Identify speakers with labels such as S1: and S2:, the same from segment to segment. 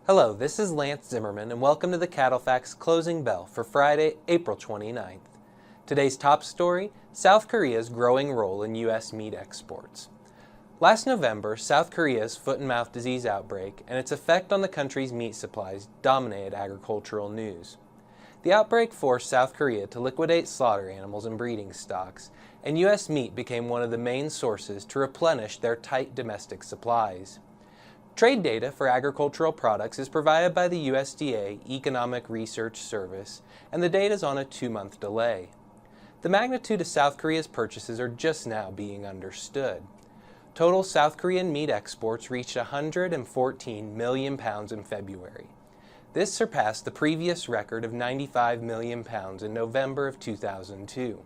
S1: Hello, this is Lance Zimmerman and welcome to the CattleFax Closing Bell for Friday, April 29th. Today's top story, South Korea's growing role in U.S. meat exports. Last November, South Korea's foot and mouth disease outbreak and its effect on the country's meat supplies dominated agricultural news. The outbreak forced South Korea to liquidate slaughter animals and breeding stocks, and U.S. meat became one of the main sources to replenish their tight domestic supplies. Trade data for agricultural products is provided by the USDA Economic Research Service, and the data is on a 2-month delay. The magnitude of South Korea's purchases are just now being understood. Total South Korean meat exports reached 114 million pounds in February. This surpassed the previous record of 95 million pounds in November of 2002.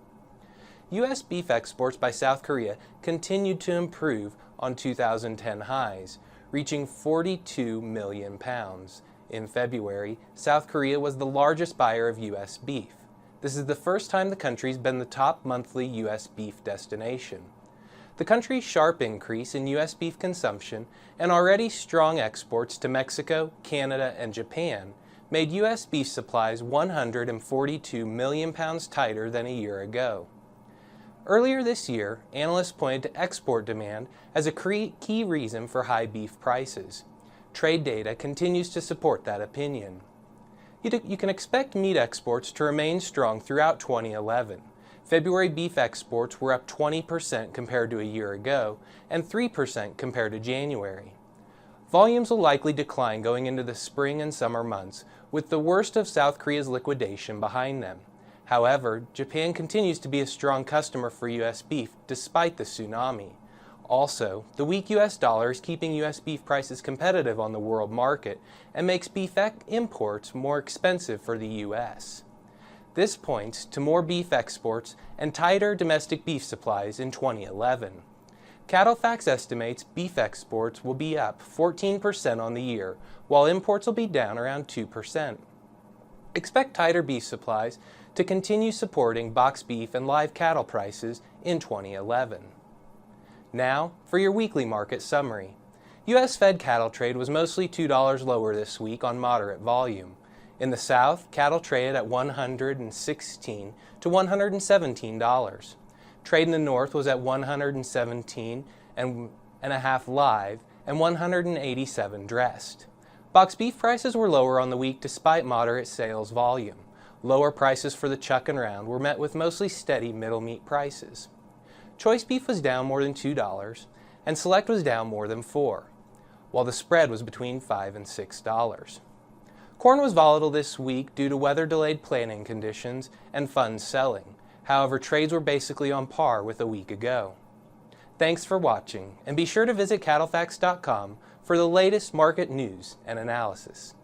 S1: U.S. beef exports by South Korea continued to improve on 2010 highs, reaching 42 million pounds. In February, South Korea was the largest buyer of U.S. beef. This is the first time the country's been the top monthly U.S. beef destination. The country's sharp increase in U.S. beef consumption and already strong exports to Mexico, Canada, and Japan made U.S. beef supplies 142 million pounds tighter than a year ago. Earlier this year, analysts pointed to export demand as a key reason for high beef prices. Trade data continues to support that opinion. You can expect meat exports to remain strong throughout 2011. February beef exports were up 20% compared to a year ago and 3% compared to January. Volumes will likely decline going into the spring and summer months, with the worst of South Korea's liquidation behind them. However, Japan continues to be a strong customer for U.S. beef despite the tsunami. Also, the weak U.S. dollar is keeping U.S. beef prices competitive on the world market and makes beef imports more expensive for the U.S. This points to more beef exports and tighter domestic beef supplies in 2011. CattleFax estimates beef exports will be up 14% on the year, while imports will be down around 2%. Expect tighter beef supplies to continue supporting boxed beef and live cattle prices in 2011. Now, for your weekly market summary. U.S. fed cattle trade was mostly $2 lower this week on moderate volume. In the South, cattle traded at $116 to $117. Trade in the North was at $117.5 live and $187 dressed. Boxed beef prices were lower on the week despite moderate sales volume. Lower prices for the chuck and round were met with mostly steady middle meat prices. Choice beef was down more than $2, and select was down more than $4, while the spread was between $5 and $6. Corn was volatile this week due to weather-delayed planting conditions and funds selling. However, trades were basically on par with a week ago. Thanks for watching, and be sure to visit CattleFax.com for the latest market news and analysis.